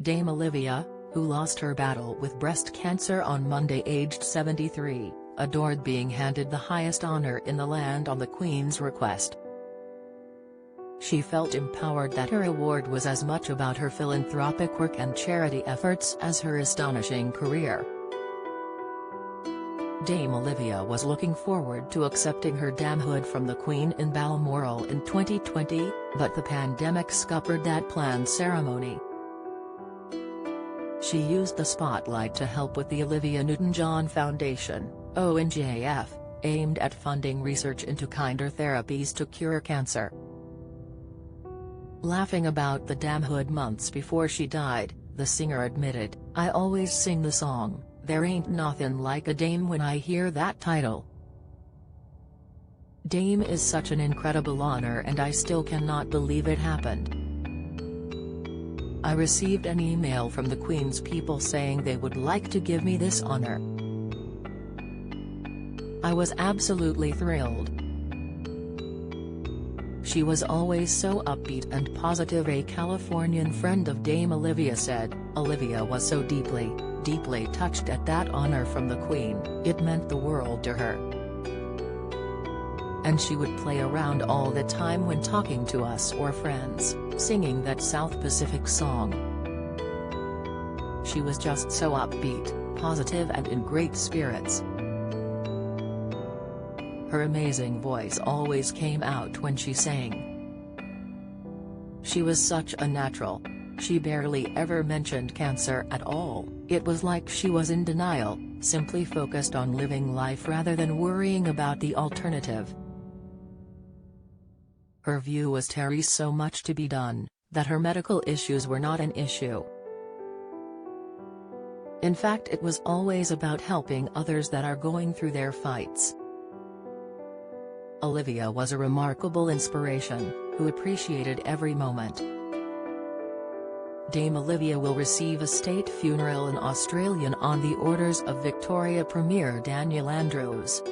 Dame Olivia, who lost her battle with breast cancer on Monday aged 73, adored being handed the highest honor in the land on the Queen's request. She felt empowered that her award was as much about her philanthropic work and charity efforts as her astonishing career. Dame Olivia was looking forward to accepting her damehood from the Queen in Balmoral in 2020, but the pandemic scuppered that planned ceremony. She used the spotlight to help with the Olivia Newton-John Foundation, ONJF, aimed at funding research into kinder therapies to cure cancer. Laughing about the damehood months before she died, the singer admitted, "I always sing the song, 'There Ain't Nothin' Like a Dame' when I hear that title. Dame is such an incredible honor and I still cannot believe it happened. I received an email from the Queen's people saying they would like to give me this honor. I was absolutely thrilled. She was always so upbeat and positive," a Californian friend of Dame Olivia said. Olivia was so deeply touched at that honor from the Queen, it meant the world to her. And she would play around all the time when talking to us or friends, singing that South Pacific song. She was just so upbeat, positive and in great spirits. Her amazing voice always came out when she sang. She was such a natural. She barely ever mentioned cancer at all, it was like she was in denial, simply focused on living life rather than worrying about the alternative. Her view was there is so much to be done, that her medical issues were not an issue. In fact, it was always about helping others that are going through their fights. Olivia was a remarkable inspiration, who appreciated every moment. Dame Olivia will receive a state funeral in Australia on the orders of Victoria Premier Daniel Andrews.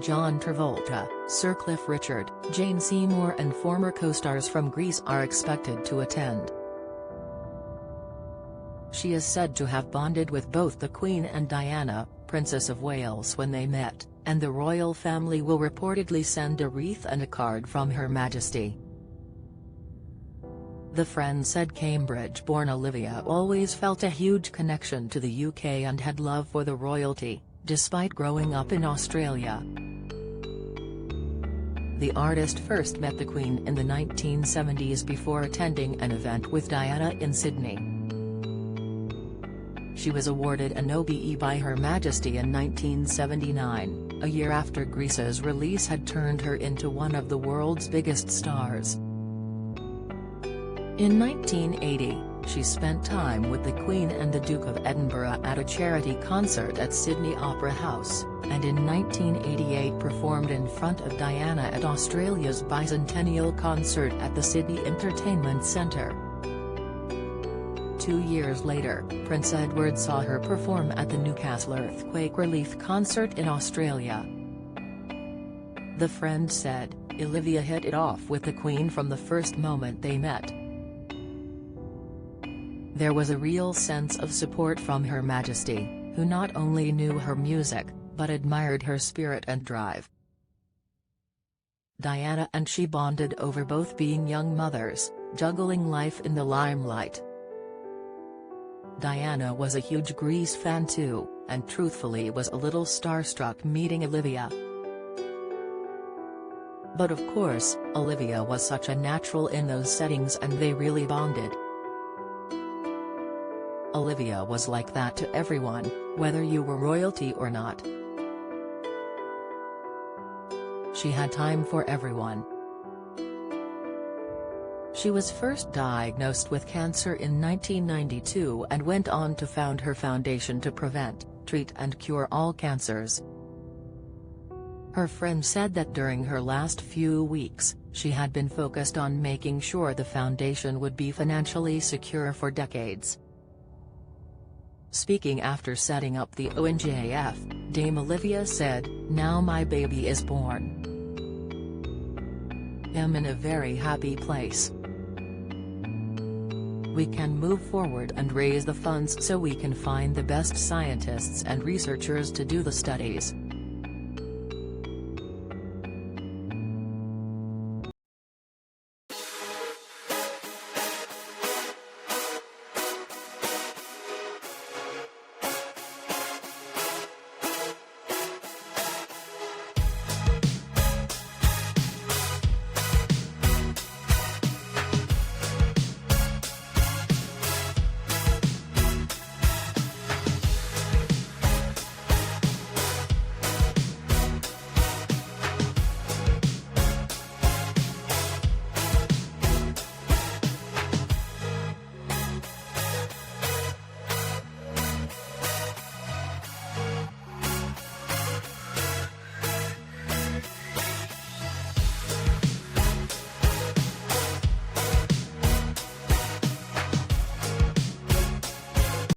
John Travolta, Sir Cliff Richard, Jane Seymour and former co-stars from Grease are expected to attend. She is said to have bonded with both the Queen and Diana, Princess of Wales, when they met, and the royal family will reportedly send a wreath and a card from Her Majesty. The friend said Cambridge-born Olivia always felt a huge connection to the UK and had love for the royalty, despite growing up in Australia. The artist first met the Queen in the 1970s before attending an event with Diana in Sydney. She was awarded an OBE by Her Majesty in 1979, a year after Grease's release had turned her into one of the world's biggest stars. In 1980, she spent time with the Queen and the Duke of Edinburgh at a charity concert at Sydney Opera House, and in 1988 performed in front of Diana at Australia's bicentennial concert at the Sydney Entertainment Centre. 2 years later, Prince Edward saw her perform at the Newcastle earthquake relief concert in Australia. The friend said, Olivia hit it off with the Queen from the first moment they met. There was a real sense of support from Her Majesty, who not only knew her music, but admired her spirit and drive. Diana and she bonded over both being young mothers, juggling life in the limelight. Diana was a huge Grease fan too, and truthfully was a little starstruck meeting Olivia. But of course, Olivia was such a natural in those settings and they really bonded. Olivia was like that to everyone, whether you were royalty or not. She had time for everyone. She was first diagnosed with cancer in 1992 and went on to found her foundation to prevent, treat and cure all cancers. Her friend said that during her last few weeks, she had been focused on making sure the foundation would be financially secure for decades. Speaking after setting up the ONJF, Dame Olivia said, "Now my baby is born. I'm in a very happy place. we can move forward and raise the funds so we can find the best scientists and researchers to do the studies.